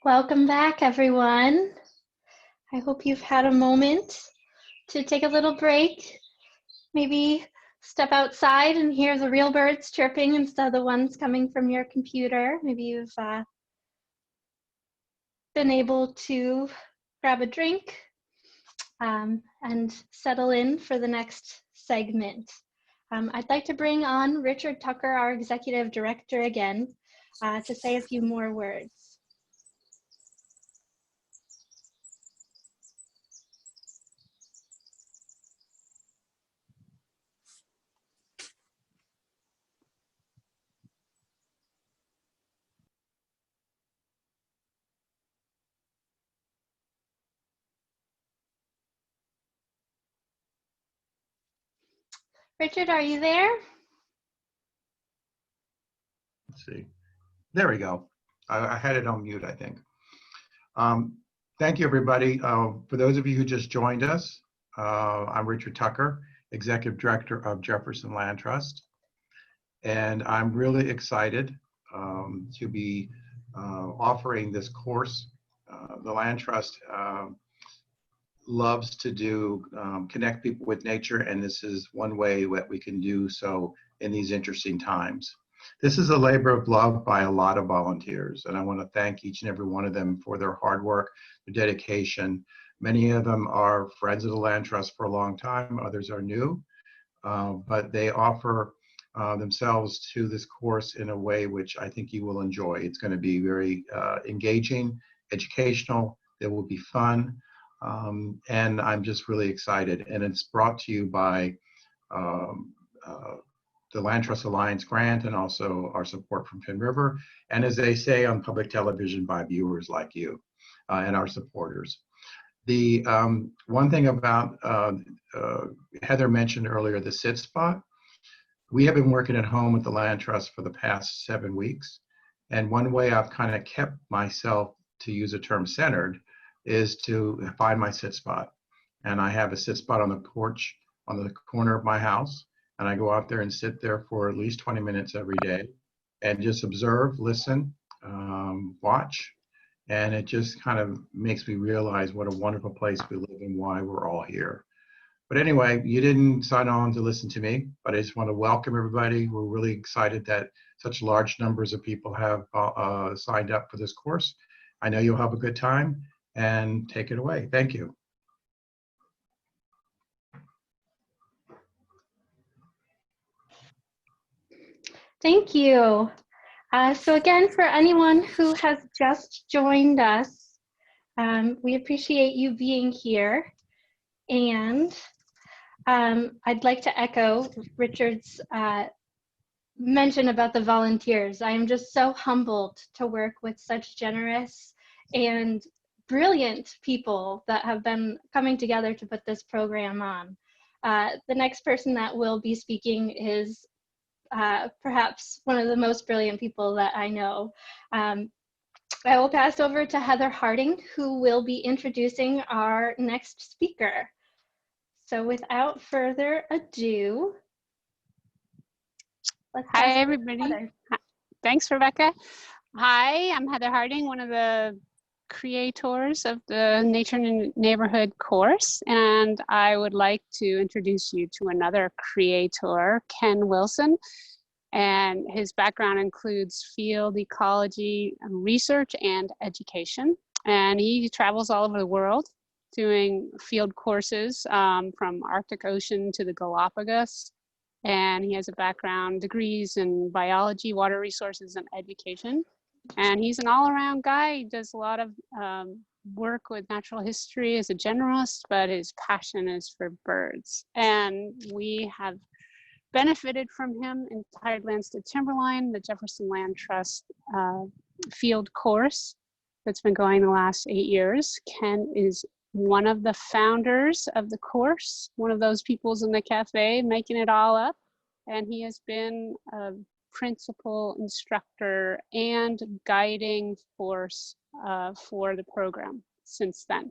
Welcome back, everyone. I hope you've had a moment to take a little break, maybe step outside and hear the real birds chirping instead of the ones coming from your computer. Maybe you've been able to grab a drink and settle in for the next segment. I'd like to bring on Richard Tucker, our Executive Director again, to say a few more words. Richard, are you there? Let's see. There we go. I had it on mute, I think. Thank you, everybody. For those of you who just joined us, I'm Richard Tucker, Executive Director of Jefferson Land Trust. And I'm really excited to be offering this course. The Land Trust loves to do connect people with nature, and this is one way that we can do so in these interesting times. This is a labor of love by a lot of volunteers, and I want to thank each and every one of them for their hard work, their dedication. Many of them are friends of the Land Trust for a long time, others are new, but they offer themselves to this course in a way which I think you will enjoy. It's going to be very engaging, educational, it will be fun. And I'm just really excited. And it's brought to you by the Land Trust Alliance grant and also our support from Penn River. And as they say on public television, by viewers like you and our supporters. The one thing about, Heather mentioned earlier, the sit spot. We have been working at home with the Land Trust for the past 7 weeks. And one way I've kind of kept myself, to use a term, centered, is to find my sit spot. And I have a sit spot on the porch on the corner of my house. And I go out there and sit there for at least 20 minutes every day and just observe, listen, watch. And it just kind of makes me realize what a wonderful place we live in, why we're all here. But anyway, you didn't sign on to listen to me, but I just want to welcome everybody. We're really excited that such large numbers of people have signed up for this course. I know you'll have a good time. And take it away. Thank you. Thank you. So again, for anyone who has just joined us, we appreciate you being here. And I'd like to echo Richard's mention about the volunteers. I am just so humbled to work with such generous and brilliant people that have been coming together to put this program on. The next person that will be speaking is perhaps one of the most brilliant people that I know. I will pass over to Heather Harding, who will be introducing our next speaker. So without further ado, let's Hi, everybody. Thanks, Rebecca. Hi, I'm Heather Harding, one of the creators of the Nature and Neighborhood course, and I would like to introduce you to another creator, Ken Wilson, and his background includes field ecology research and education, and he travels all over the world doing field courses from Arctic Ocean to the Galapagos, and he has a background degrees in biology, water resources, and education. And he's an all-around guy. He does a lot of work with natural history as a generalist, but his passion is for birds. And we have benefited from him in Tidelands to Timberline, the Jefferson Land Trust field course that's been going the last 8 years. Ken is one of the founders of the course, one of those peoples in the cafe making it all up. And he has been a principal instructor and guiding force for the program since then.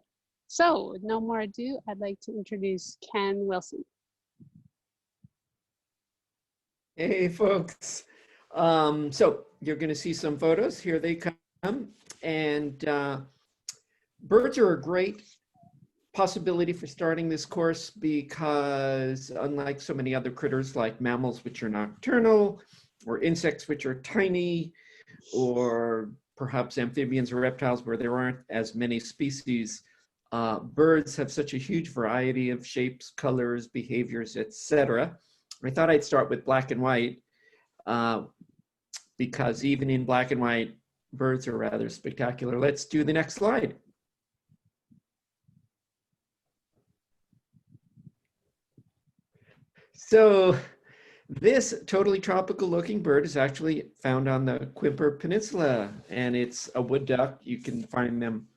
So with no more ado, I'd like to introduce Ken Wilson. Hey folks, so you're going to see some photos. Here they come. And birds are a great possibility for starting this course because unlike so many other critters like mammals, which are nocturnal, or insects, which are tiny, or perhaps amphibians or reptiles where there aren't as many species, birds have such a huge variety of shapes, colors, behaviors, etc. I thought I'd start with black and white because even in black and white, birds are rather spectacular. Let's do the next slide. So this totally tropical looking bird is actually found on the Quimper Peninsula, and it's a wood duck. You can find them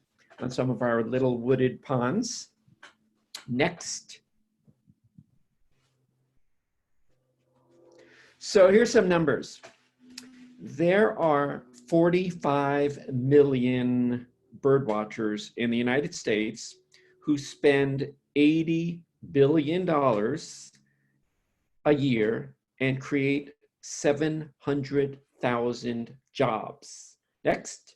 on some of our little wooded ponds. Next. So here's some numbers. There are 45 million bird watchers in the United States who spend $80 billion a year and create 700,000 jobs. Next.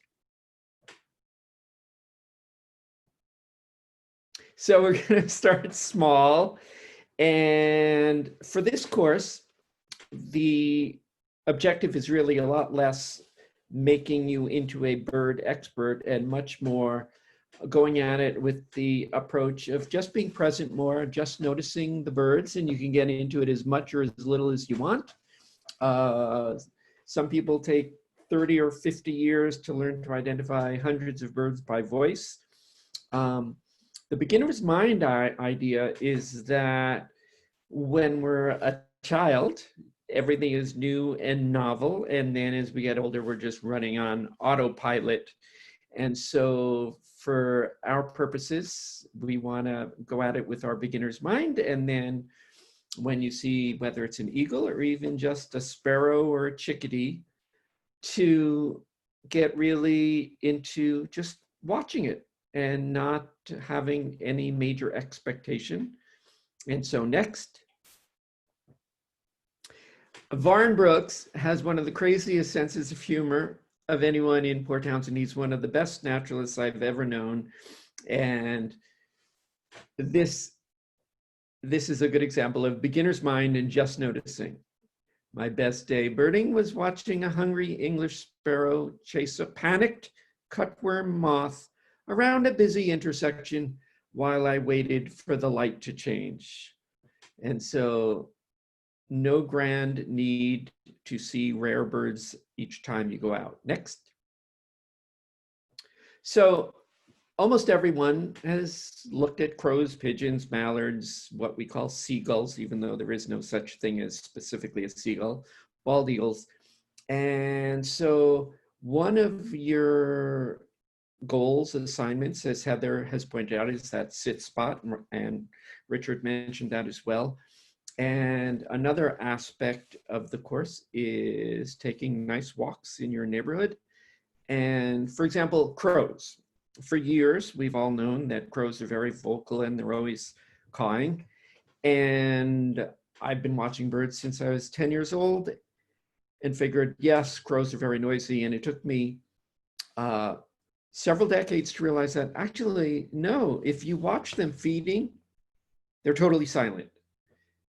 So we're going to start small. And for this course, the objective is really a lot less making you into a bird expert and much more going at it with the approach of just being present more, just noticing the birds, and you can get into it as much or as little as you want. Some people take 30 or 50 years to learn to identify hundreds of birds by voice. The beginner's mind idea is that when we're a child, everything is new and novel, and then as we get older, we're just running on autopilot. And so for our purposes, we want to go at it with our beginner's mind. And then when you see whether it's an eagle or even just a sparrow or a chickadee, to get really into just watching it and not having any major expectation. And so next. Varn Brooks has one of the craziest senses of humor of anyone in Port Townsend. He's one of the best naturalists I've ever known. And this is a good example of beginner's mind and just noticing. My best day birding was watching a hungry English sparrow chase a panicked cutworm moth around a busy intersection while I waited for the light to change. And so no grand need to see rare birds each time you go out. Next. So almost everyone has looked at crows, pigeons, mallards, what we call seagulls, even though there is no such thing as specifically a seagull, bald eagles. And so one of your goals, assignments, as Heather has pointed out, is that sit spot, and Richard mentioned that as well. And another aspect of the course is taking nice walks in your neighborhood. And for example, crows. For years, we've all known that crows are very vocal and they're always cawing. And I've been watching birds since I was 10 years old and figured, yes, crows are very noisy. And it took me several decades to realize that actually, no, if you watch them feeding, they're totally silent.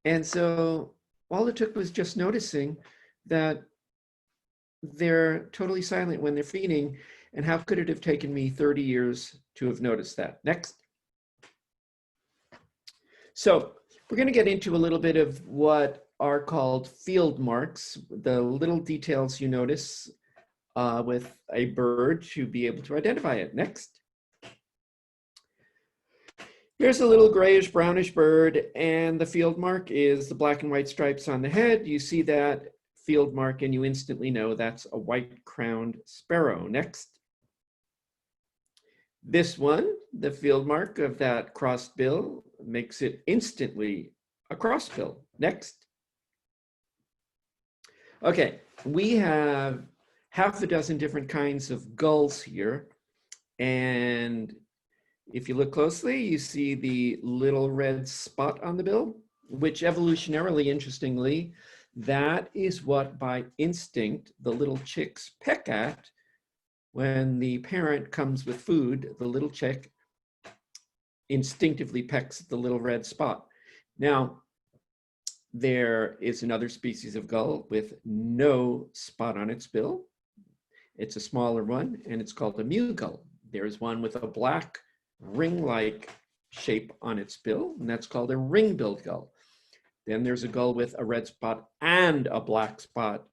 And so all it took was just noticing that they're totally silent when they're feeding. And how could it have taken me 30 years to have noticed that? Next. So we're going to get into a little bit of what are called field marks, the little details you notice with a bird to be able to identify it. Next. Here's a little grayish brownish bird, and the field mark is the black and white stripes on the head. You see that field mark and you instantly know that's a white-crowned sparrow. Next. This one, the field mark of that crossed bill, makes it instantly a crossbill. Next. Okay, we have half a dozen different kinds of gulls here, and if you look closely, you see the little red spot on the bill, which evolutionarily, interestingly, that is what by instinct the little chicks peck at when the parent comes with food, the little chick instinctively pecks at the little red spot. Now, there is another species of gull with no spot on its bill. It's a smaller one, and it's called a mew gull. There's one with a black ring-like shape on its bill, and that's called a ring-billed gull. Then there's a gull with a red spot and a black spot,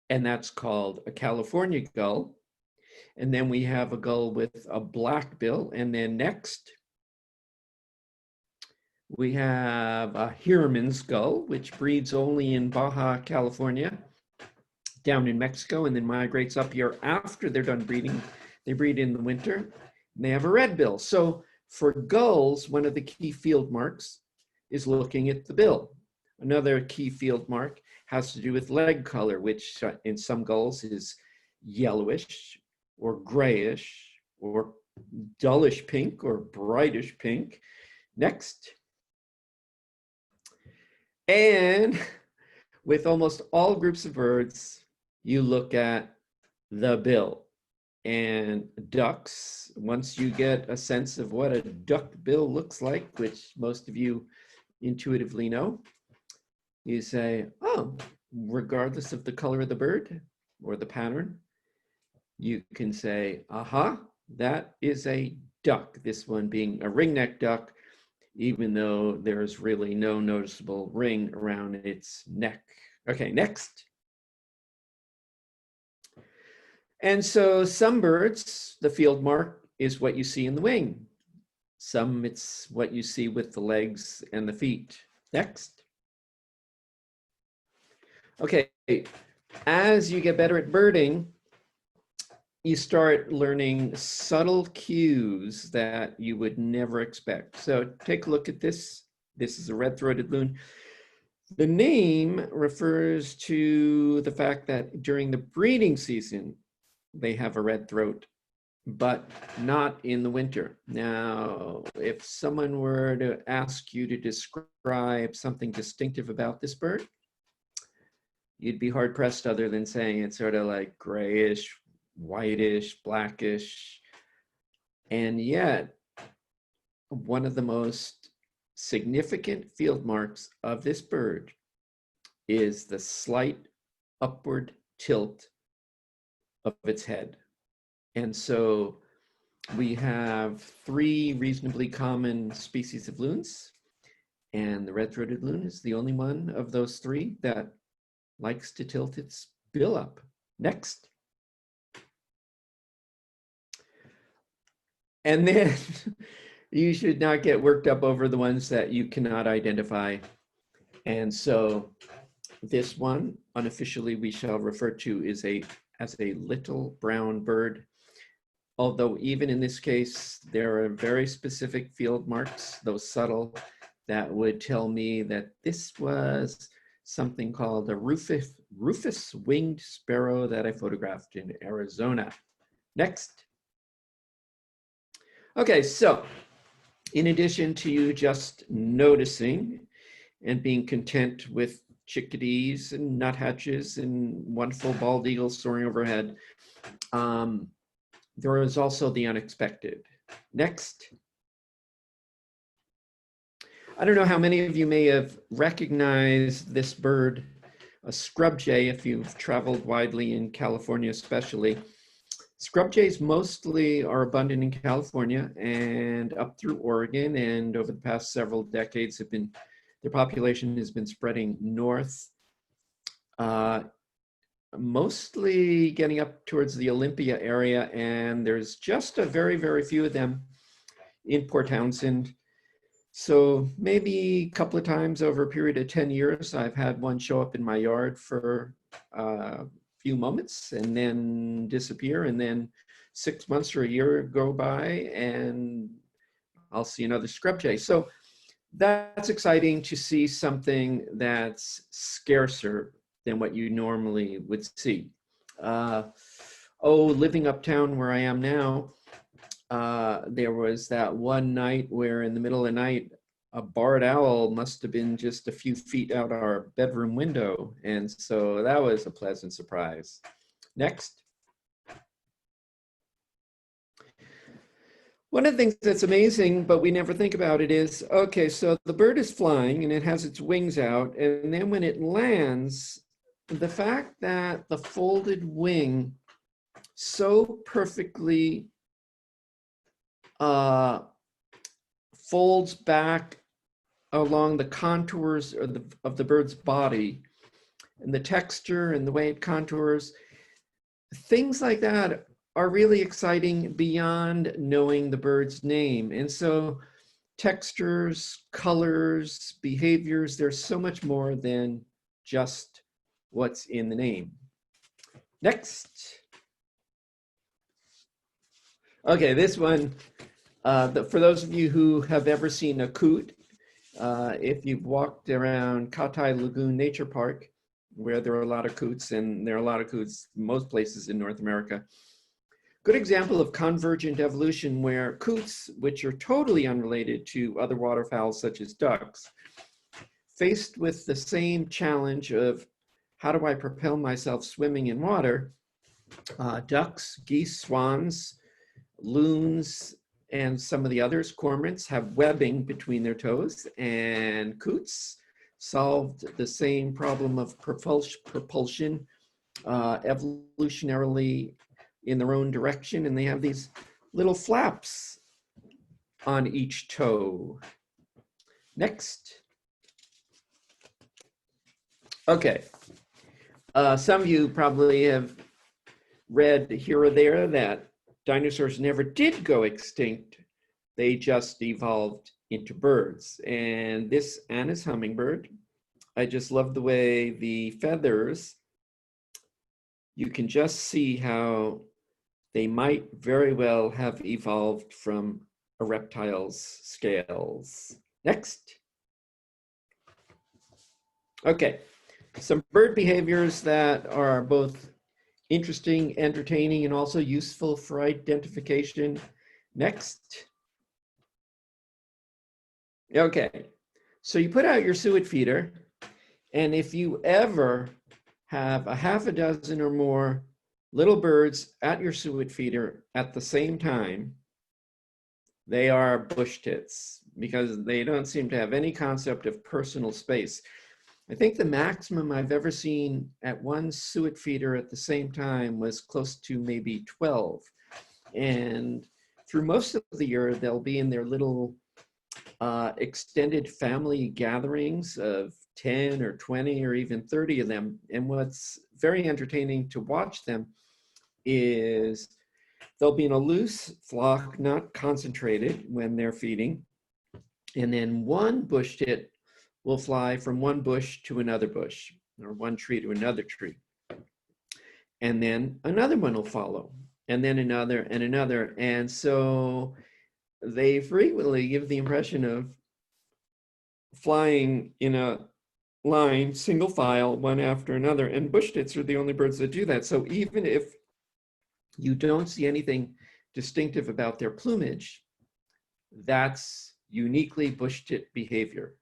and that's called a California gull. And then we have a gull with a black bill. And then next, we have a Heuermann's gull, which breeds only in Baja California, down in Mexico, and then migrates up here after they're done breeding. They breed in the winter, and they have a red bill. So for gulls, one of the key field marks is looking at the bill. Another key field mark has to do with leg color, which in some gulls is yellowish or grayish or dullish pink or brightish pink. Next. And with almost all groups of birds, you look at the bill. And ducks, once you get a sense of what a duck bill looks like, which most of you intuitively know, you say, oh, regardless of the color of the bird or the pattern, you can say, aha, that is a duck. This one being a ringneck duck, even though there's really no noticeable ring around its neck. Okay, next. And so some birds, the field mark is what you see in the wing. Some it's what you see with the legs and the feet. Next. Okay, as you get better at birding, you start learning subtle cues that you would never expect. So take a look at this. This is a red-throated loon. The name refers to the fact that during the breeding season, they have a red throat, but not in the winter. Now, if someone were to ask you to describe something distinctive about this bird, you'd be hard pressed other than saying it's sort of like grayish, whitish, blackish. And yet, one of the most significant field marks of this bird is the slight upward tilt of its head. And so we have three reasonably common species of loons, and the red-throated loon is the only one of those three that likes to tilt its bill up. Next. And then you should not get worked up over the ones that you cannot identify. And so this one, unofficially, we shall refer to as a little brown bird. Although even in this case, there are very specific field marks, those subtle, that would tell me that this was something called a rufous winged sparrow that I photographed in Arizona. Next. Okay, so in addition to you just noticing and being content with chickadees and nuthatches and wonderful bald eagles soaring overhead, there is also the unexpected. Next. I don't know how many of you may have recognized this bird, a scrub jay, if you've traveled widely in California especially. Scrub jays mostly are abundant in California and up through Oregon, and over the past several decades their population has been spreading north, mostly getting up towards the Olympia area, and there's just a very, very few of them in Port Townsend. So maybe a couple of times over a period of 10 years, I've had one show up in my yard for a few moments and then disappear, and then 6 months or a year go by and I'll see another scrub jay. So that's exciting to see something that's scarcer than what you normally would see. Living uptown where I am now, there was that one night where in the middle of the night, a barred owl must have been just a few feet out our bedroom window. And so that was a pleasant surprise. Next. One of the things that's amazing, but we never think about it is, okay, so the bird is flying and it has its wings out. And then when it lands, the fact that the folded wing so perfectly folds back along the contours of the bird's body, and the texture and the way it contours, things like that are really exciting beyond knowing the bird's name. And so textures, colors, behaviors, there's so much more than just what's in the name. Next. Okay, this one, for those of you who have ever seen a coot, if you've walked around Katai Lagoon Nature Park, where there are a lot of coots, and there are a lot of coots most places in North America, good example of convergent evolution where coots, which are totally unrelated to other waterfowl such as ducks, faced with the same challenge of how do I propel myself swimming in water, ducks, geese, swans, loons, and some of the others, cormorants, have webbing between their toes, and coots solved the same problem of propulsion evolutionarily in their own direction, and they have these little flaps on each toe. Next. Okay. Some of you probably have read here or there that dinosaurs never did go extinct. They just evolved into birds. And this Anna's hummingbird, I just love the way the feathers, you can just see how they might very well have evolved from a reptile's scales. Next. Okay, some bird behaviors that are both interesting, entertaining, and also useful for identification. Next. Okay, so you put out your suet feeder, and if you ever have a half a dozen or more little birds at your suet feeder at the same time, they are bush tits because they don't seem to have any concept of personal space. I think the maximum I've ever seen at one suet feeder at the same time was close to maybe 12. And through most of the year, they'll be in their little extended family gatherings of 10 or 20 or even 30 of them. And what's very entertaining to watch them is they'll be in a loose flock, not concentrated when they're feeding. And then one bush tit will fly from one bush to another bush, or one tree to another tree. And then another one will follow, and then another and another. And so they frequently give the impression of flying in a line, single file, one after another. And bush tits are the only birds that do that. So even if you don't see anything distinctive about their plumage, that's uniquely bush tit behavior.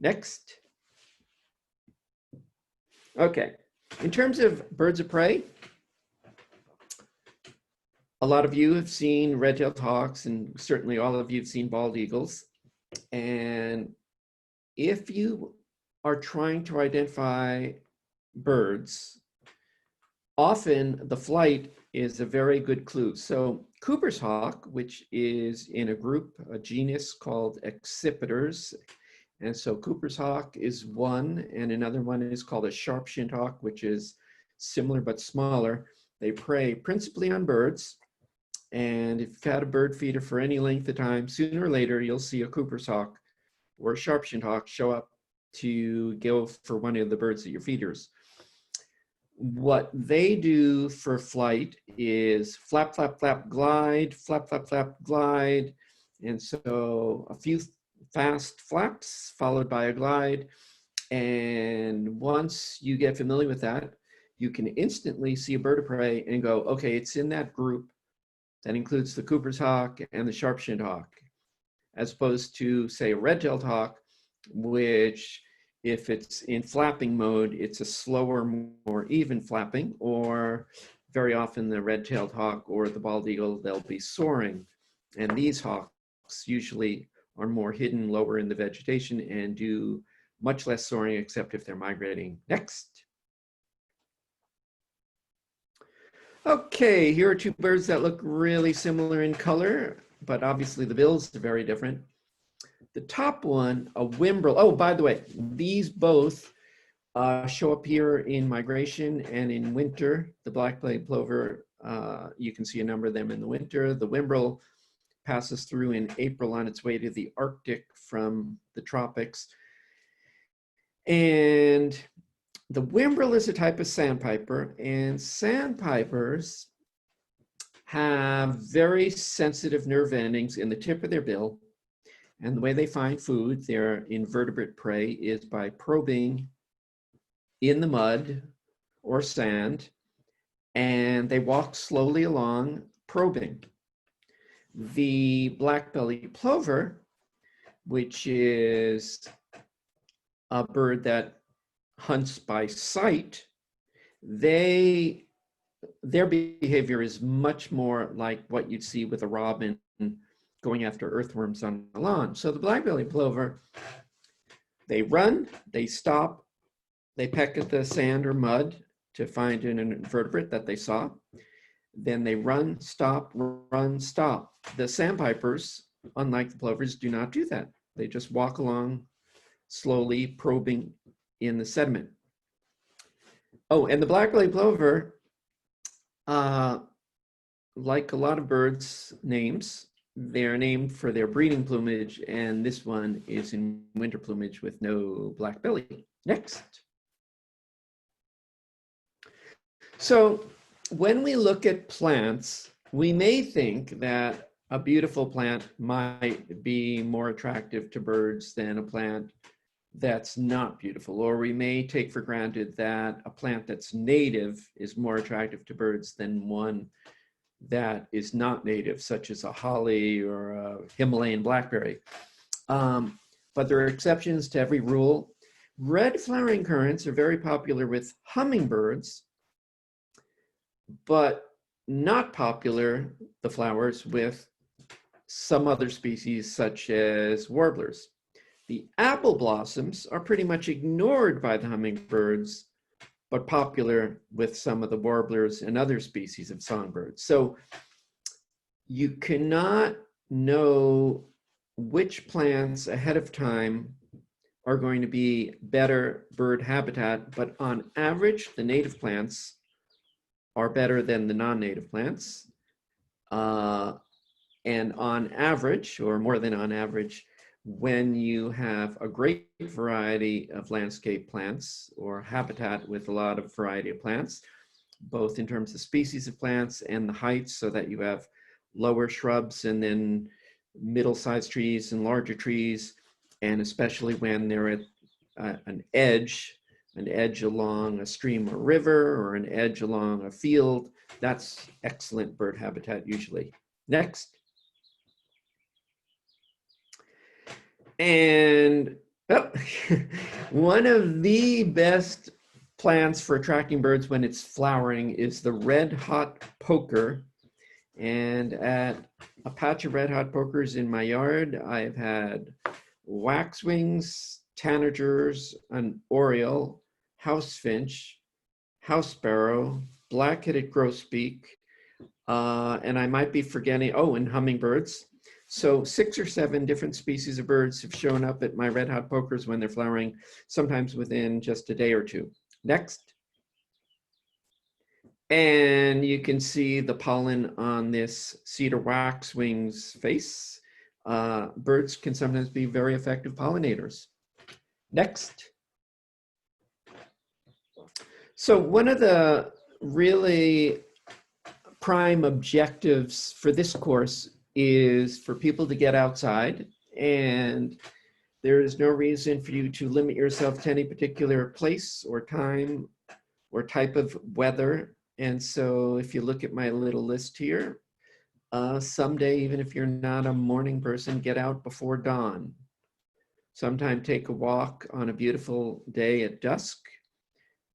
Next. Okay, in terms of birds of prey, a lot of you have seen red-tailed hawks, and certainly all of you have seen bald eagles. And if you are trying to identify birds, often the flight is a very good clue. So Cooper's hawk, which is in a group, a genus called accipiters. And so Cooper's hawk is one, and another one is called a sharp-shinned hawk, which is similar but smaller. They prey principally on birds. And if you've had a bird feeder for any length of time, sooner or later, you'll see a Cooper's hawk or a sharp-shinned hawk show up to go for one of the birds at your feeders. What they do for flight is flap, flap, flap, glide, flap, flap, flap, glide. And so a few fast flaps followed by a glide. And once you get familiar with that, you can instantly see a bird of prey and go, okay, it's in that group. That includes the Cooper's hawk and the sharp-shinned hawk, as opposed to, say, a red-tailed hawk, which if it's in flapping mode, it's a slower, more even flapping, or very often the red-tailed hawk or the bald eagle, they'll be soaring. And these hawks usually are more hidden lower in the vegetation and do much less soaring, except if they're migrating. Next. Okay, here are two birds that look really similar in color, but obviously the bills are very different. The top one, a whimbrel. Oh, by the way, these both show up here in migration and in winter. The black-bellied plover, you can see a number of them in the winter. The whimbrel passes through in April on its way to the Arctic from the tropics. And the whimbrel is a type of sandpiper, and sandpipers have very sensitive nerve endings in the tip of their bill. And the way they find food, their invertebrate prey, is by probing in the mud or sand, and they walk slowly along probing. The black-bellied plover, which is a bird that hunts by sight, their behavior is much more like what you'd see with a robin going after earthworms on the lawn. So the black-bellied plover, they run, they stop, they peck at the sand or mud to find an invertebrate that they saw. Then they run, stop, run, stop. The sandpipers, unlike the plovers, do not do that. They just walk along slowly, probing in the sediment. Oh, and the black-bellied plover, like a lot of birds' names, they're named for their breeding plumage, and this one is in winter plumage with no black belly. Next. So when we look at plants, we may think that a beautiful plant might be more attractive to birds than a plant that's not beautiful, or we may take for granted that a plant that's native is more attractive to birds than one that is not native, such as a holly or a Himalayan blackberry. But there are exceptions to every rule. Red flowering currants are very popular with hummingbirds, but not popular, the flowers, with some other species such as warblers. The apple blossoms are pretty much ignored by the hummingbirds, but popular with some of the warblers and other species of songbirds. So you cannot know which plants ahead of time are going to be better bird habitat, but on average, the native plants are better than the non-native plants. And on average, or more than on average, when you have a great variety of landscape plants or habitat with a lot of variety of plants, both in terms of species of plants and the heights, so that you have lower shrubs and then middle-sized trees and larger trees, and especially when they're at an edge along a stream or river, or an edge along a field, that's excellent bird habitat usually. Next. And one of the best plants for attracting birds when it's flowering is the red hot poker. And at a patch of red hot pokers in my yard, I've had waxwings, tanagers, an oriole, house finch, house sparrow, black-headed grosbeak, and I might be forgetting, oh, and hummingbirds. So 6 or 7 different species of birds have shown up at my red hot pokers when they're flowering, sometimes within just a day or two. Next. And you can see the pollen on this cedar waxwing's face. Birds can sometimes be very effective pollinators. Next. So one of the really prime objectives for this course is for people to get outside, and there is no reason for you to limit yourself to any particular place or time or type of weather. And so if you look at my little list here, someday, even if you're not a morning person, get out before dawn. Sometime take a walk on a beautiful day at dusk.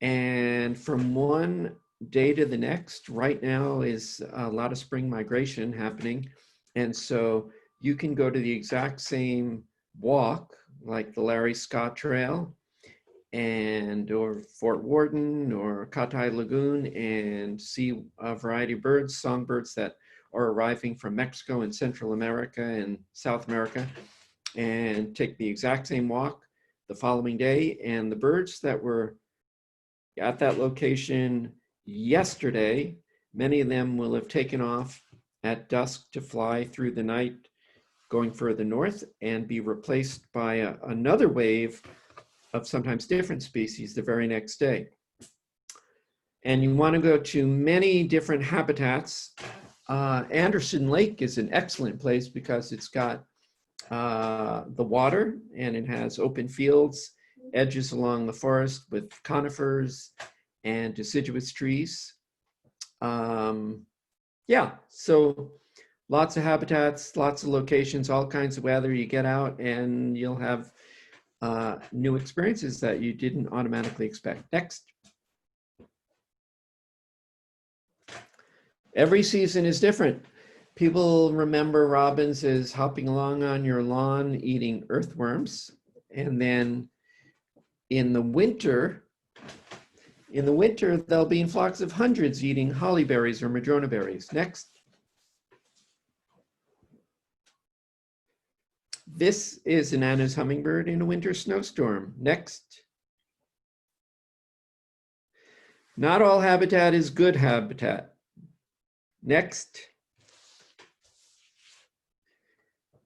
And from one day to the next, right now is a lot of spring migration happening. And so you can go to the exact same walk, like the Larry Scott Trail, or Fort Worden or Katai Lagoon, and see a variety of birds, songbirds that are arriving from Mexico and Central America and South America, and take the exact same walk the following day. And the birds that were at that location yesterday, many of them will have taken off at dusk to fly through the night going further north and be replaced by another wave of sometimes different species the very next day. And you want to go to many different habitats. Anderson Lake is an excellent place because it's got the water, and it has open fields, edges along the forest with conifers and deciduous trees. Yeah, so lots of habitats, lots of locations, all kinds of weather. You get out and you'll have new experiences that you didn't automatically expect. Next. Every season is different. People remember robins as hopping along on your lawn eating earthworms. And then in the winter, they'll be in flocks of hundreds eating holly berries or madrona berries. Next. This is an Anna's hummingbird in a winter snowstorm. Next. Not all habitat is good habitat. Next.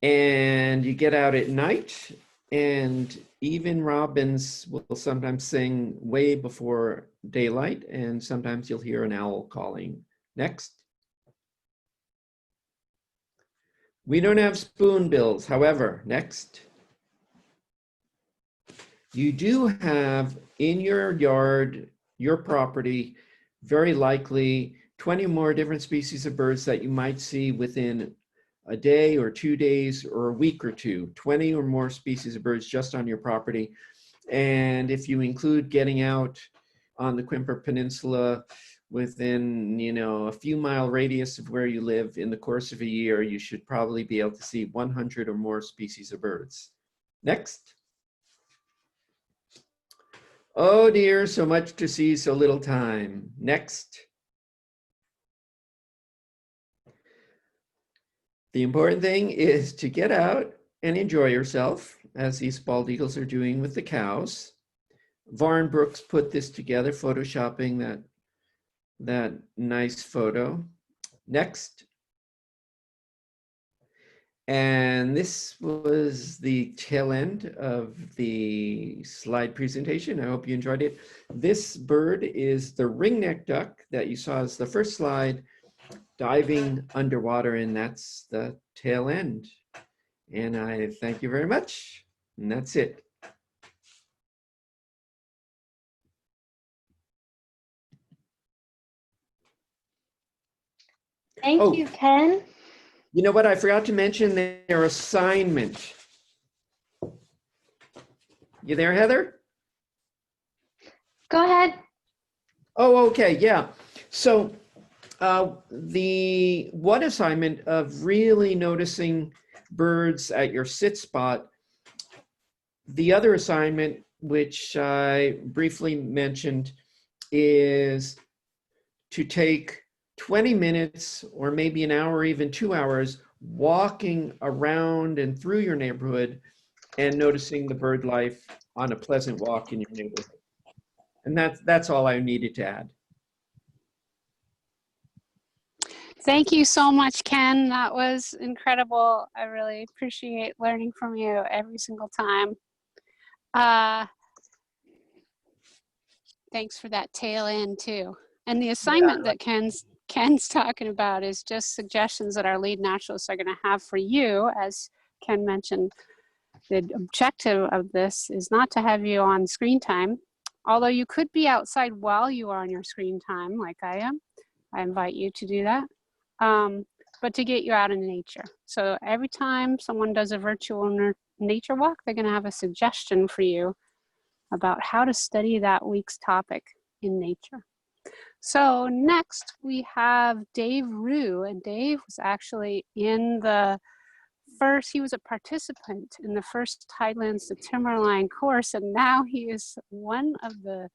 And you get out at night, and even robins will sometimes sing way before daylight, and sometimes you'll hear an owl calling. Next. We don't have spoonbills, however. Next. You do have in your yard, your property, very likely 20 more different species of birds that you might see within a day or 2 days or a week or two, 20 or more species of birds just on your property. And if you include getting out on the Quimper Peninsula within, a few mile radius of where you live in the course of a year, you should probably be able to see 100 or more species of birds. Next. Oh dear, so much to see, so little time. Next. The important thing is to get out and enjoy yourself, as these bald eagles are doing with the cows. Varn Brooks put this together, photoshopping that nice photo. Next. And this was the tail end of the slide presentation. I hope you enjoyed it. This bird is the ringneck duck that you saw as the first slide, diving underwater, and that's the tail end. And I thank you very much. And that's it. Thank you, Ken. You know what? I forgot to mention their assignment. You there, Heather? Go ahead. Oh, okay. Yeah. So the one assignment of really noticing birds at your sit spot. The other assignment, which I briefly mentioned, is to take 20 minutes or maybe an hour, even 2 hours, walking around and through your neighborhood and noticing the bird life on a pleasant walk in your neighborhood. And that's all I needed to add. Thank you so much, Ken. That was incredible. I really appreciate learning from you every single time. Thanks for that tail end too. And the assignment that Ken's talking about is just suggestions that our lead naturalists are going to have for you. As Ken mentioned, the objective of this is not to have you on screen time, although you could be outside while you are on your screen time, like I am. I invite you to do that, but to get you out in nature. So every time someone does a virtual nature walk, they're going to have a suggestion for you about how to study that week's topic in nature. So next we have Dave Rugh, and Dave was actually in the first, he was a participant in the first Tidelands to Timberline course, and now he is one of the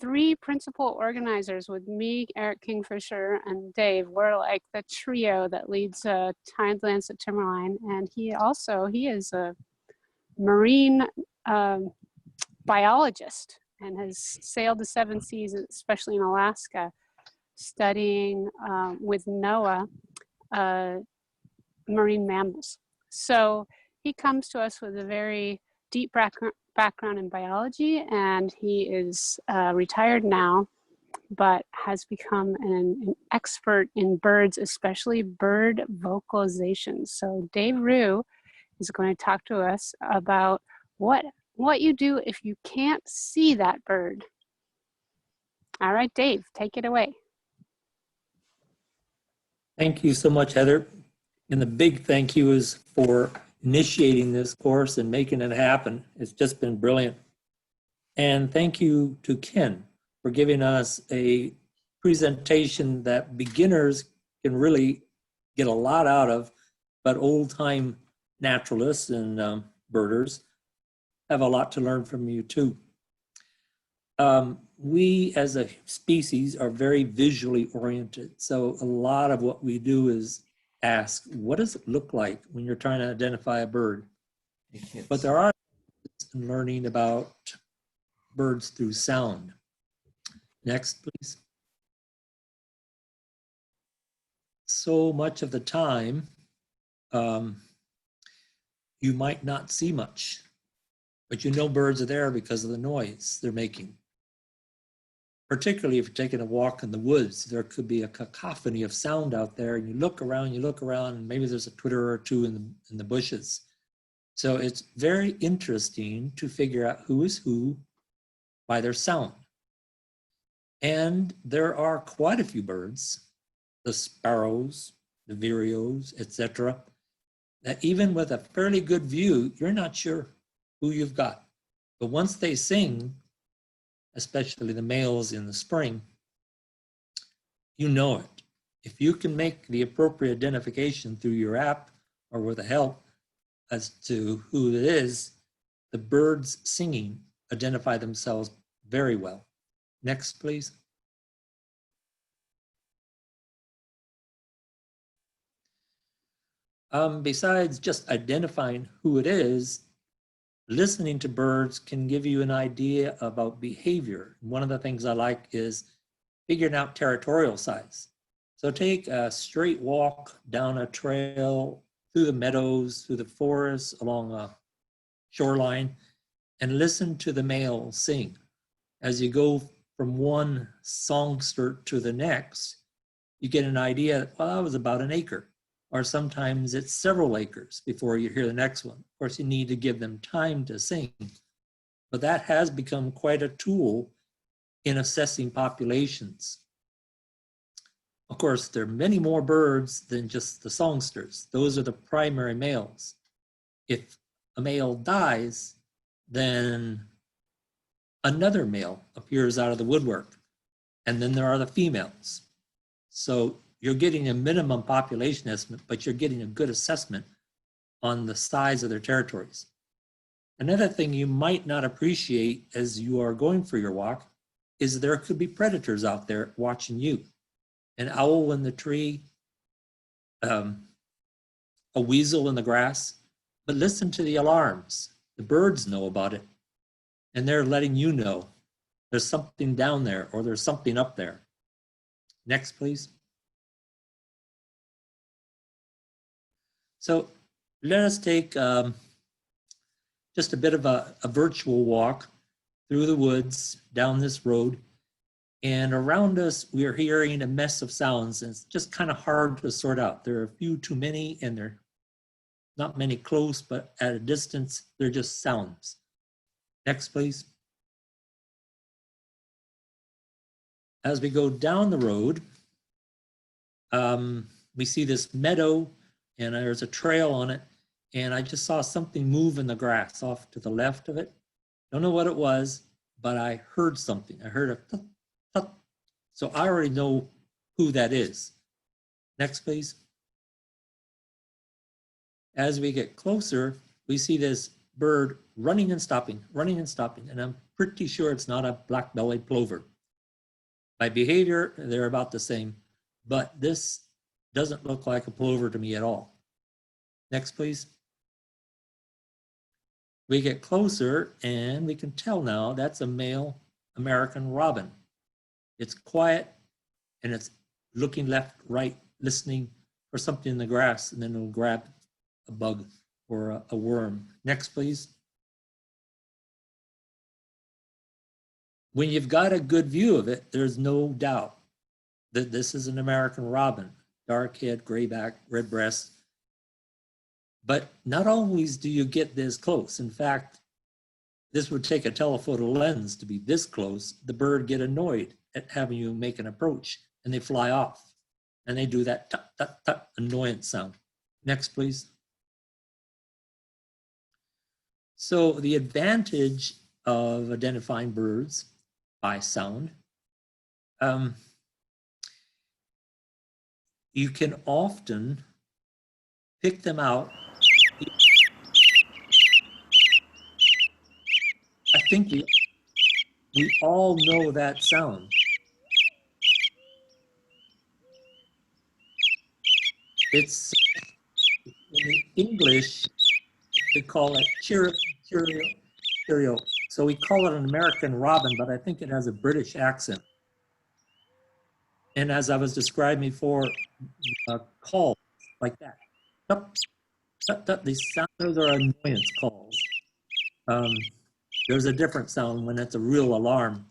3 principal organizers with me, Eric Kingfisher, and Dave. We're like the trio that leads Tidelands to Timberline, and he is a marine biologist and has sailed the 7 seas, especially in Alaska, studying with NOAA marine mammals. So he comes to us with a very deep background in biology, and he is retired now, but has become an expert in birds, especially bird vocalizations. So Dave Rugh is going to talk to us about what you do if you can't see that bird. All right, Dave, take it away. Thank you so much, Heather. And the big thank you is for initiating this course and making it happen. It's just been brilliant. And thank you to Ken for giving us a presentation that beginners can really get a lot out of, but old-time naturalists and birders have a lot to learn from you too. We as a species are very visually oriented. So a lot of what we do is ask, what does it look like when you're trying to identify a bird? But there are learning about birds through sound. Next, please. So much of the time, you might not see much, but you know birds are there because of the noise they're making. Particularly if you're taking a walk in the woods, there could be a cacophony of sound out there, and you look around, and maybe there's a twitter or two in the bushes. So it's very interesting to figure out who is who by their sound. And there are quite a few birds, the sparrows, the vireos, etc., that even with a fairly good view, you're not sure who you've got. But once they sing, especially the males in the spring, you know it. If you can make the appropriate identification through your app or with a help as to who it is, the birds singing identify themselves very well. Next, please. Besides just identifying who it is, listening to birds can give you an idea about behavior. One of the things I like is figuring out territorial size. So take a straight walk down a trail through the meadows, through the forests, along a shoreline, and listen to the male sing. As you go from one songster to the next, you get an idea, well, that was about an acre. Or sometimes it's several acres before you hear the next one. Of course, you need to give them time to sing, but that has become quite a tool in assessing populations. Of course, there are many more birds than just the songsters. Those are the primary males. If a male dies, then another male appears out of the woodwork, and then there are the females. So you're getting a minimum population estimate, but you're getting a good assessment on the size of their territories. Another thing you might not appreciate as you are going for your walk is there could be predators out there watching you. An owl in the tree, a weasel in the grass, but listen to the alarms. The birds know about it, and they're letting you know there's something down there or there's something up there. Next, please. So let us take just a bit of a virtual walk through the woods, down this road. And around us, we are hearing a mess of sounds, and it's just kind of hard to sort out. There are a few too many, and there are not many close, but at a distance, they're just sounds. Next, please. As we go down the road, we see this meadow, and there's a trail on it, and I just saw something move in the grass off to the left of it. Don't know what it was, but I heard something. I heard a thut, thut, So I already know who that is. Next, please. As we get closer, we see this bird running and stopping, and I'm pretty sure it's not a black-bellied plover. By behavior, they're about the same, but this doesn't look like a plover to me at all. Next, please. We get closer and we can tell now that's a male American robin. It's quiet and it's looking left, right, listening for something in the grass, and then it'll grab a bug or a worm. Next, please. When you've got a good view of it, there's no doubt that this is an American robin, dark head, gray back, red breast. But not always do you get this close. In fact, this would take a telephoto lens to be this close. The bird get annoyed at having you make an approach and they fly off. And they do that tut, tut, tut annoyance sound. Next, please. So the advantage of identifying birds by sound, you can often pick them out. I think we all know that sound. It's in English, we call it cheerio, cheerio, cheerio. So we call it an American robin, but I think it has a British accent. And as I was describing before, calls like that. These sounds, those are annoyance calls. There's a different sound when it's a real alarm.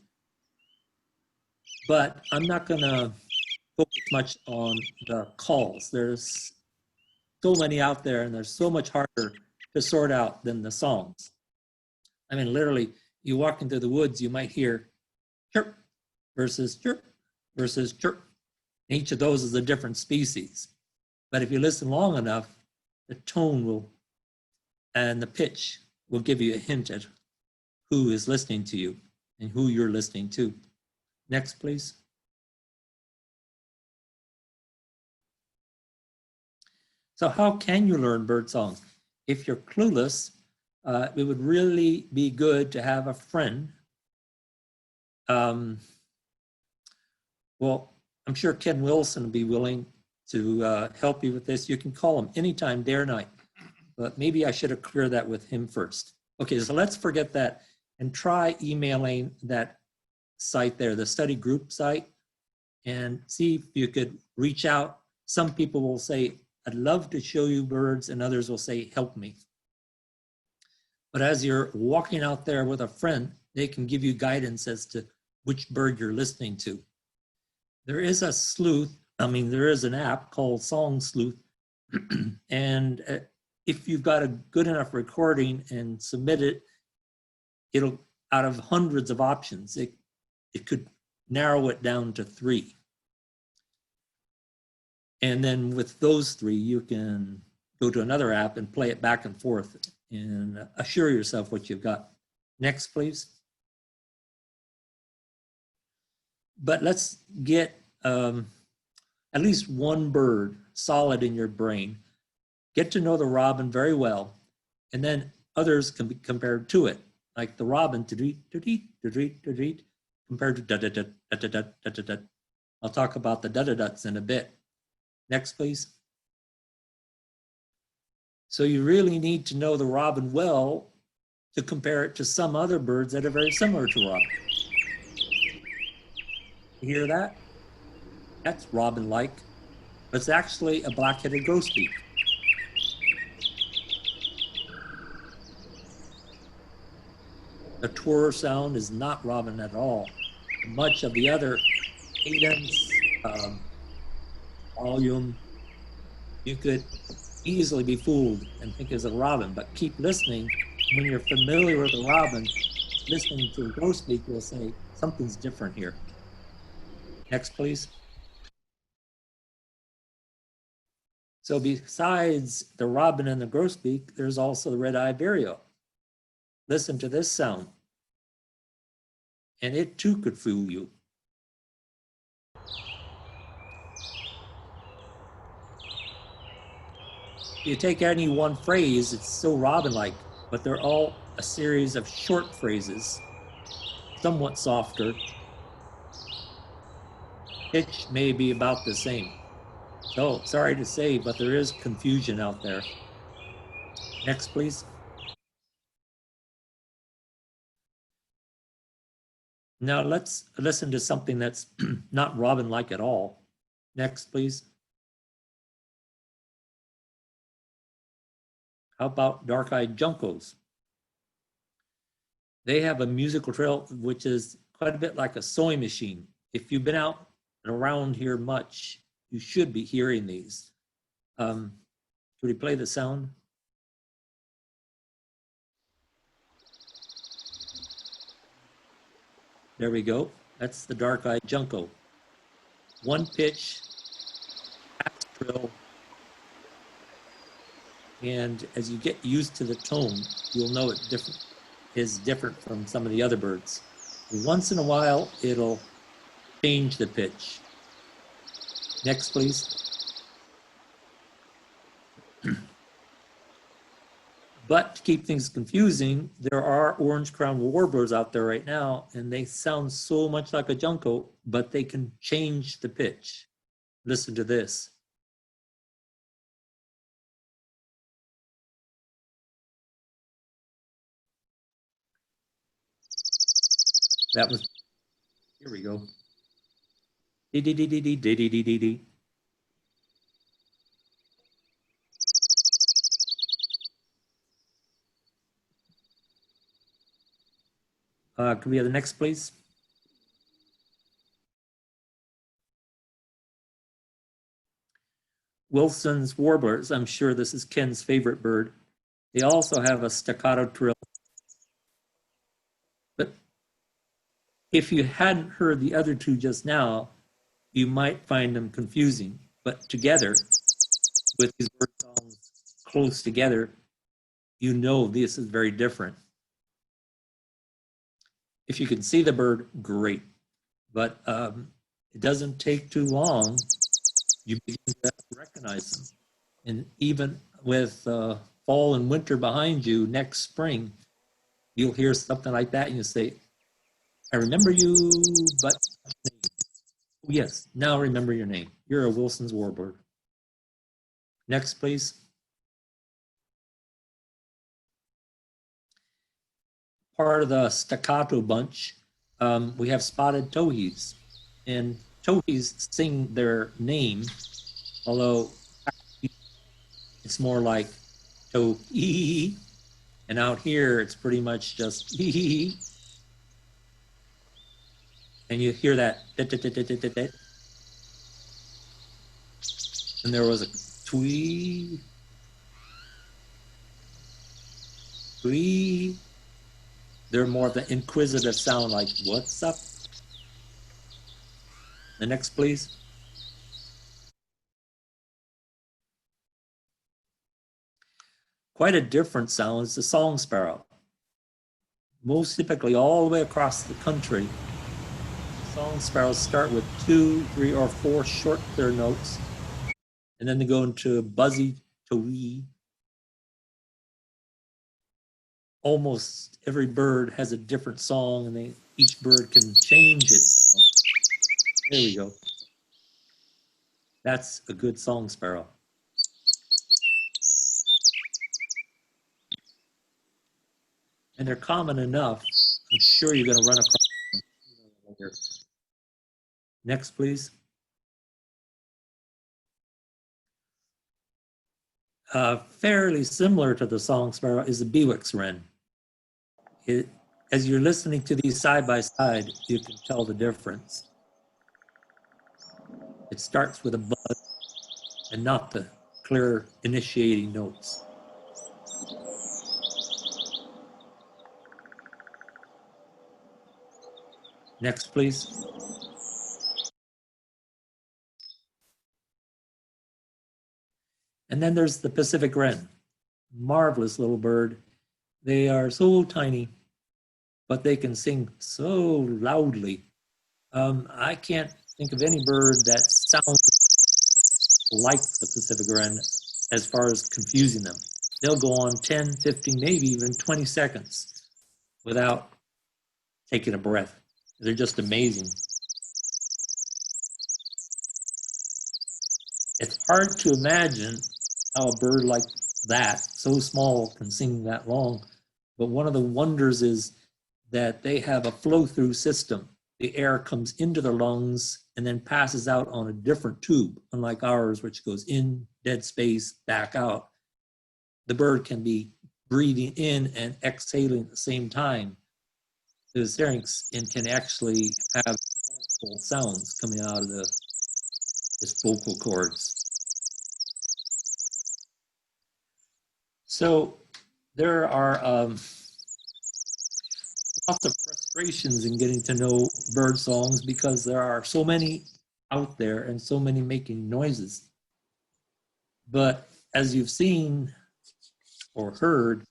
But I'm not gonna focus much on the calls. There's so many out there and they're so much harder to sort out than the songs. I mean, literally, you walk into the woods, you might hear chirp versus chirp versus chirp. Each of those is a different species. But if you listen long enough, the tone will, and the pitch will give you a hint at who is listening to you and who you're listening to. Next, please. So how can you learn bird songs? If you're clueless, it would really be good to have a friend. Well, I'm sure Ken Wilson would be willing to help you with this. You can call him anytime, day or night, but maybe I should have cleared that with him first. Okay, so let's forget that and try emailing that site there, the study group site, and see if you could reach out. Some people will say, I'd love to show you birds, and others will say, help me. But as you're walking out there with a friend, they can give you guidance as to which bird you're listening to. There is a sleuth, there is an app called Song Sleuth. And if you've got a good enough recording and submit it, it'll, out of hundreds of options, it could narrow it down to 3. And then with those 3, you can go to another app and play it back and forth and assure yourself what you've got. Next, please. But let's get at least one bird solid in your brain. Get to know the robin very well, and then others can be compared to it, like the robin, compared to da-da-da-da-da-da-da-da. I'll talk about the da-da-dats in a bit. Next, please. So you really need to know the robin well to compare it to some other birds that are very similar to robin. You hear that? That's robin-like, but it's actually a black-headed grosbeak. The twirr sound is not robin at all. Much of the other cadence, volume, you could easily be fooled and think it's a robin, but keep listening. When you're familiar with a robin, listening to a grosbeak, you'll say, something's different here. Next, please. So besides the robin and the grosbeak, there's also the red-eyed vireo. Listen to this sound. And it too could fool you. you take any one phrase, it's so robin-like, but they're all a series of short phrases, somewhat softer. Pitch may be about the same. So sorry to say, but there is confusion out there. Next, please. Now let's listen to something that's not robin-like at all. Next, please. How about dark-eyed juncos? They have a musical trail which is quite a bit like a sewing machine. If you've been out and around here much, you should be hearing these. Could we play the sound? There we go. That's the dark-eyed junco. One pitch, half trill, and as you get used to the tone, you'll know it is different from some of the other birds. Once in a while, it'll change the pitch. Next, please. But to keep things confusing, there are orange-crowned warblers out there right now, and they sound so much like a junco, but they can change the pitch. Listen to this. That was, here we go. Dee dee dee dee dee dee dee dee dee. Can we have the next, please? Wilson's warblers, I'm sure this is Ken's favorite bird. They also have a staccato trill. But if you hadn't heard the other two just now, you might find them confusing. But together, with these bird songs close together, you know this is very different. If you can see the bird, great. But it doesn't take too long. You begin to recognize them. And even with fall and winter behind you next spring, you'll hear something like that and you say, I remember you, but oh, yes, now I remember your name. You're a Wilson's warbird. Next, please. Part of the staccato bunch, we have spotted towhees. And towhees sing their name, although it's more like to-ee. And out here, it's pretty much just ee. And you hear that. And there was a twee. Twee. They're more of the inquisitive sound, like, what's up? The next, please. Quite a different sound is the song sparrow. Most typically all the way across the country, song sparrows start with 2, 3, or 4 short clear notes, and then they go into buzzy to-wee. Almost every bird has a different song, and each bird can change it. There we go. That's a good song sparrow. And they're common enough, I'm sure you're going to run across them. Next, please. Fairly similar to the song sparrow is the Bewick's wren. As you're listening to these side by side, you can tell the difference. It starts with a buzz and not the clear initiating notes. Next, please. And then there's the Pacific wren. Marvelous little bird. They are so tiny, but they can sing so loudly. I can't think of any bird that sounds like the Pacific wren. as far as confusing them. They'll go on 10, 15, maybe even 20 seconds without taking a breath. They're just amazing. It's hard to imagine how a bird like that, so small, can sing that long. But one of the wonders is that they have a flow-through system. The air comes into their lungs and then passes out on a different tube, unlike ours, which goes in, dead space, back out. The bird can be breathing in and exhaling at the same time. The larynx and can actually have multiple sounds coming out of his vocal cords. So there are lots of frustrations in getting to know bird songs because there are so many out there and so many making noises. But as you've seen or heard,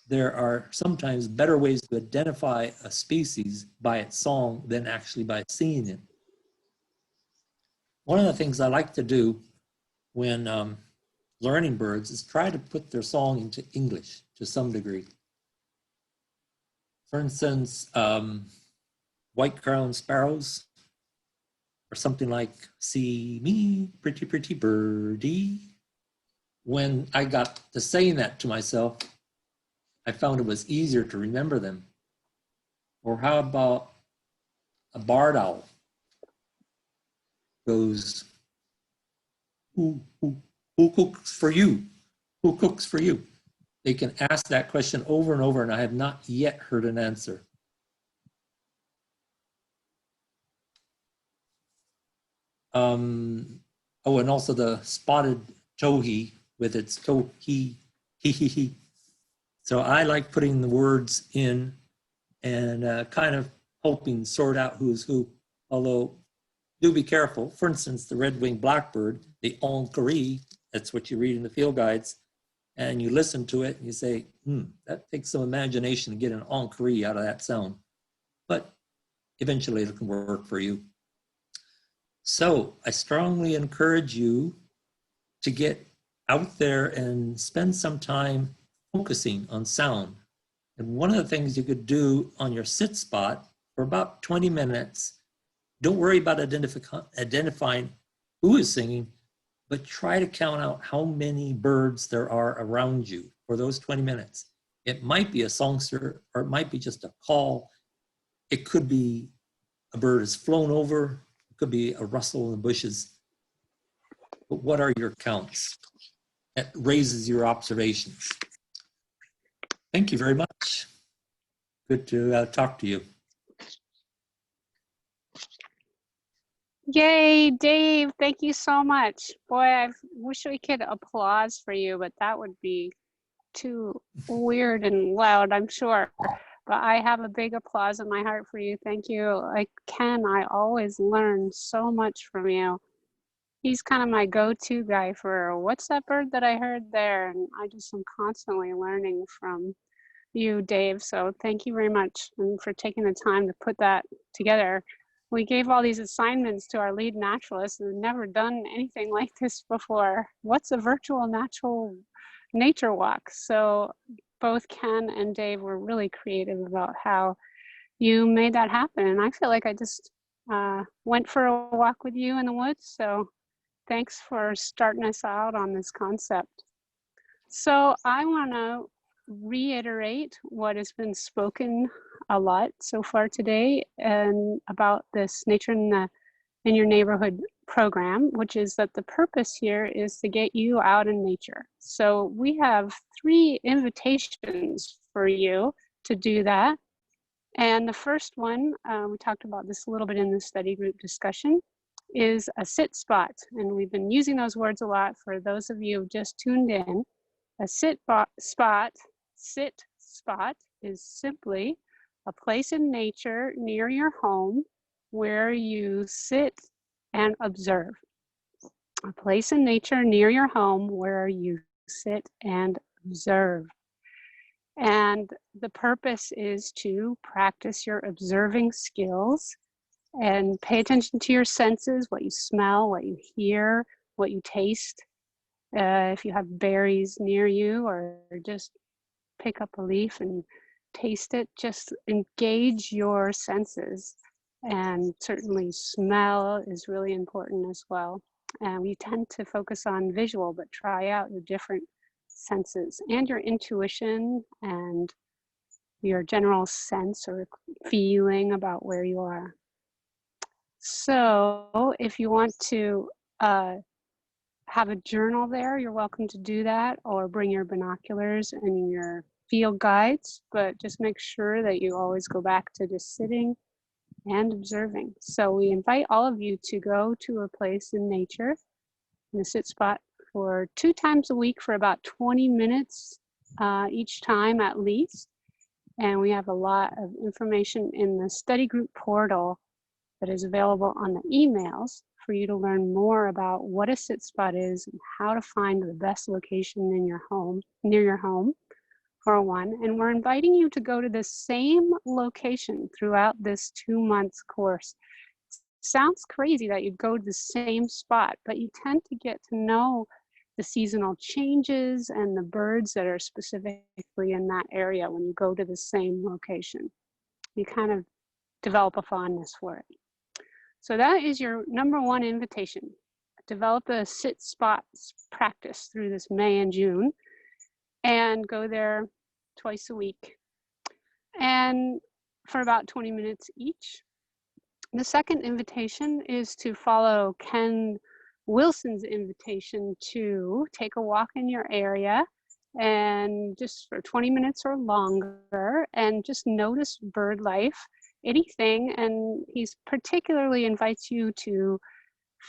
there are sometimes better ways to identify a species by its song than actually by singing it. One of the things I like to do when learning birds is try to put their song into English to some degree. For instance, white-crowned sparrows, or something like, "See me, pretty, pretty birdie." When I got to saying that to myself, I found it was easier to remember them. Or how about a barred owl? Goes, who cooks for you? Who cooks for you? They can ask that question over and over, and I have not yet heard an answer. Oh, and also the spotted towhee with its towhee, he. So I like putting the words in and kind of hoping sort out who's who, although do be careful. For instance, the red-winged blackbird, the enquerry, that's what you read in the field guides, and you listen to it and you say, that takes some imagination to get an enquerry out of that sound. But eventually it can work for you. So I strongly encourage you to get out there and spend some time focusing on sound. And one of the things you could do on your sit spot for about 20 minutes, don't worry about identifying who is singing, but try to count out how many birds there are around you for those 20 minutes. It might be a songster, or it might be just a call. It could be a bird has flown over. It could be a rustle in the bushes. But what are your counts? That raises your observations. Thank you very much. Good to talk to you. Yay, Dave, thank you so much. Boy, I wish we could applause for you, but that would be too weird and loud, I'm sure. But I have a big applause in my heart for you. Thank you. Ken, I always learn so much from you. He's kind of my go-to guy for what's that bird that I heard there? And I just am constantly learning from you, Dave. So thank you very much and for taking the time to put that together. We gave all these assignments to our lead naturalists and never done anything like this before. What's a virtual nature walk? So both Ken and Dave were really creative about how you made that happen. And I feel like I just went for a walk with you in the woods. So thanks for starting us out on this concept. So I want to reiterate what has been spoken a lot so far today and about this Nature in Your Neighborhood program, which is that the purpose here is to get you out in nature. So we have 3 invitations for you to do that. And the first one, we talked about this a little bit in the study group discussion, is a sit spot. And we've been using those words a lot for those of you who just tuned in. A sit spot is simply a place in nature near your home where you sit and observe. A place in nature near your home where you sit and observe. And the purpose is to practice your observing skills and pay attention to your senses, what you smell, what you hear, what you taste, If you have berries near you, or just pick up a leaf and taste it, just engage your senses. And certainly smell is really important as well. And we tend to focus on visual, but try out your different senses and your intuition and your general sense or feeling about where you are. So if you want to have a journal there, you're welcome to do that, or bring your binoculars and your field guides, but just make sure that you always go back to just sitting and observing. So we invite all of you to go to a place in nature, in a sit spot, for 2 times a week for about 20 minutes each time at least. And we have a lot of information in the study group portal that is available on the emails for you to learn more about what a sit spot is and how to find the best location in your home, near your home, for one. And we're inviting you to go to the same location throughout this 2 months course. Sounds crazy that you'd go to the same spot, but you tend to get to know the seasonal changes and the birds that are specifically in that area when you go to the same location. You kind of develop a fondness for it. So that is your number 1 invitation. Develop a sit spot practice through this May and June, and go there twice a week and for about 20 minutes each. The second invitation is to follow Ken Wilson's invitation to take a walk in your area, and just for 20 minutes or longer, and just notice bird life, anything. And he's particularly invites you to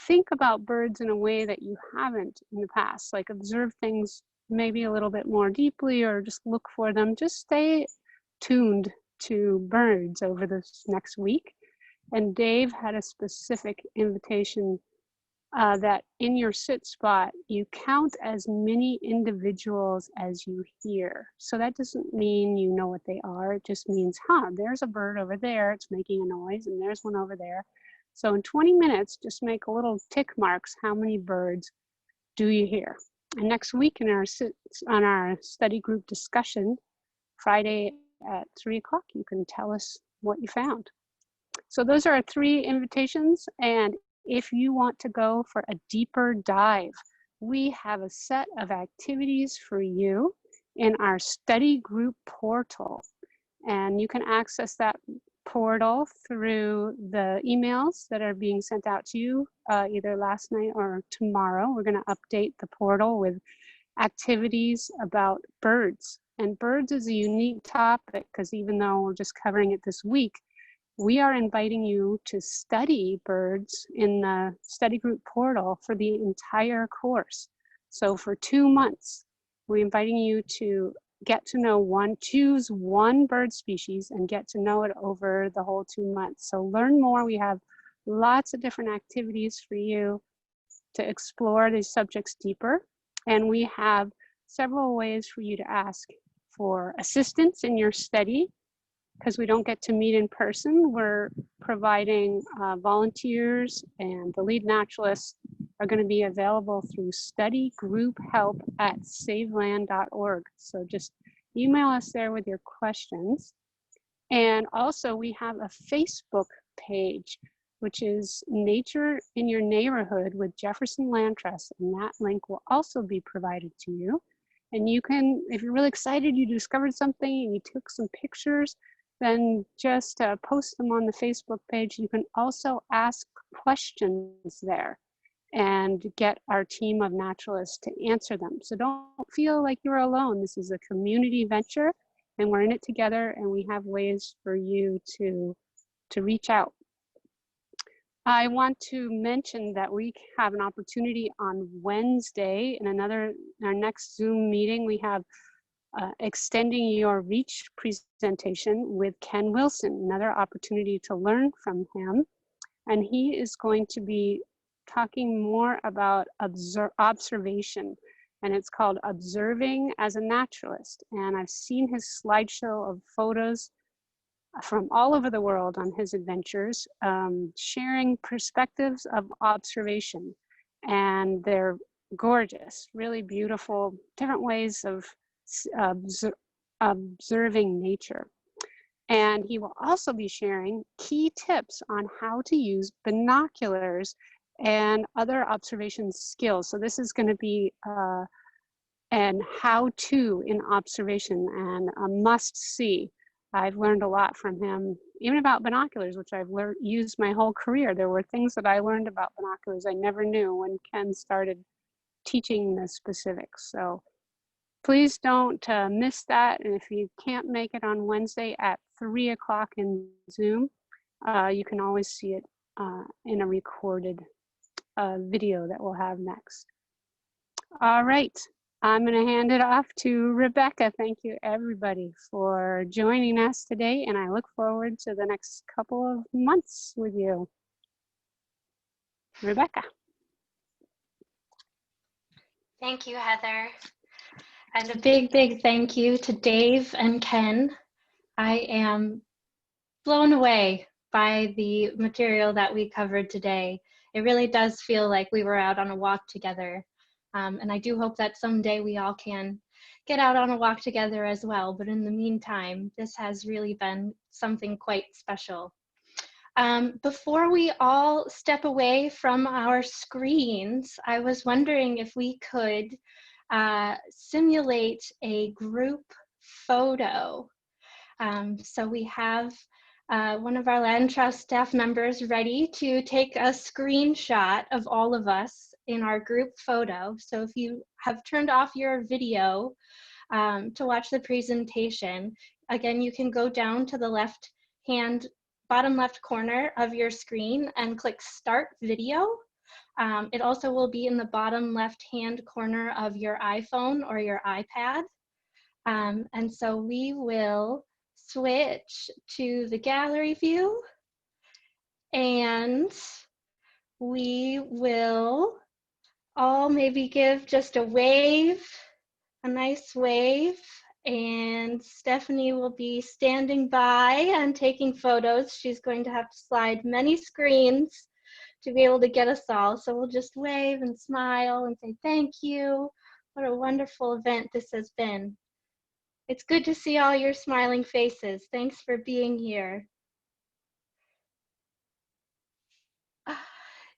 think about birds in a way that you haven't in the past, like observe things maybe a little bit more deeply, or just look for them. Just stay tuned to birds over this next week. And Dave had a specific invitation that in your sit spot, you count as many individuals as you hear. So that doesn't mean you know what they are. It just means, there's a bird over there. It's making a noise, and there's one over there. So in 20 minutes, just make a little tick marks. How many birds do you hear? And next week on our study group discussion, Friday at 3 o'clock, you can tell us what you found. So those are our 3 invitations. And if you want to go for a deeper dive, we have a set of activities for you in our study group portal. And you can access that portal through the emails that are being sent out to you either last night or tomorrow. We're going to update the portal with activities about birds. And birds is a unique topic because even though we're just covering it this week, we are inviting you to study birds in the study group portal for the entire course. So for 2 months, we're inviting you to get to know choose one bird species and get to know it over the whole 2 months. So learn more. We have lots of different activities for you to explore these subjects deeper. And we have several ways for you to ask for assistance in your study. Because we don't get to meet in person, we're providing volunteers, and the lead naturalists are going to be available through study group help at saveland.org. So just email us there with your questions. And also we have a Facebook page, which is Nature in Your Neighborhood with Jefferson Land Trust, and that link will also be provided to you. And you can, if you're really excited, you discovered something and you took some pictures, then just post them on the Facebook page. You can also ask questions there and get our team of naturalists to answer them. So don't feel like you're alone. This is a community venture, and we're in it together, and we have ways for you to reach out. I want to mention that we have an opportunity on Wednesday in our next Zoom meeting. We have Extending Your Reach presentation with Ken Wilson, another opportunity to learn from him. And he is going to be talking more about observation, and it's called Observing as a Naturalist. And I've seen his slideshow of photos from all over the world on his adventures, sharing perspectives of observation. And they're gorgeous, really beautiful, different ways of observing nature. And he will also be sharing key tips on how to use binoculars and other observation skills. So this is going to be an how-to in observation and a must-see. I've learned a lot from him, even about binoculars, which I've used my whole career. There were things that I learned about binoculars I never knew when Ken started teaching the specifics. So please don't miss that. And if you can't make it on Wednesday at 3 o'clock in Zoom, you can always see it in a recorded video that we'll have next. All right, I'm going to hand it off to Rebecca. Thank you, everybody, for joining us today, and I look forward to the next couple of months with you. Rebecca. Thank you, Heather. And a big, big thank you to Dave and Ken. I am blown away by the material that we covered today. It really does feel like we were out on a walk together. And I do hope that someday we all can get out on a walk together as well. But in the meantime, this has really been something quite special. Before we all step away from our screens, I was wondering if we could simulate a group photo. So we have one of our Land Trust staff members ready to take a screenshot of all of us in our group photo. So if you have turned off your video to watch the presentation, again, you can go down to the bottom left corner of your screen and click Start Video. It also will be in the bottom left-hand corner of your iPhone or your iPad. And so we will switch to the gallery view, and we will all maybe give just a wave, a nice wave, and Stephanie will be standing by and taking photos. She's going to have to slide many screens to be able to get us all. So we'll just wave and smile and say thank you. What a wonderful event this has been. It's good to see all your smiling faces. Thanks for being here.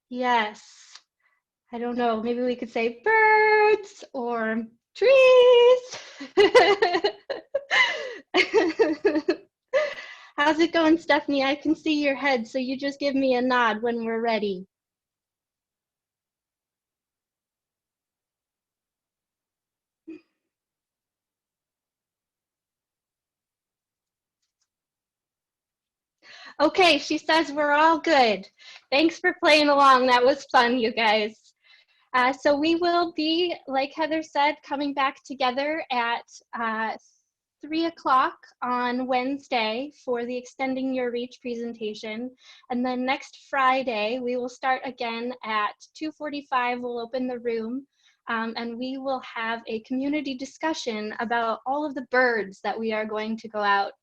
Yes. I don't know, maybe we could say birds or trees. How's it going, Stephanie? I can see your head, so you just give me a nod when we're ready. Okay, she says we're all good. Thanks for playing along. That was fun, you guys. So we will be, like Heather said, coming back together at 3 o'clock on Wednesday for the Extending Your Reach presentation. And then next Friday, we will start again at 2:45. We'll open the room and we will have a community discussion about all of the birds that we are going to go out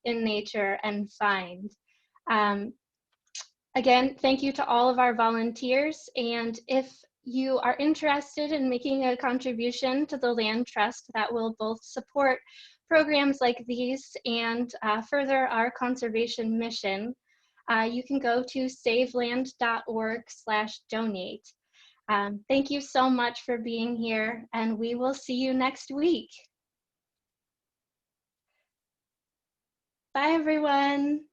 in nature and find. Again, thank you to all of our volunteers. And if you are interested in making a contribution to the Land Trust that will both support programs like these and further our conservation mission, you can go to saveland.org/donate. Thank you so much for being here, and we will see you next week. Bye, everyone.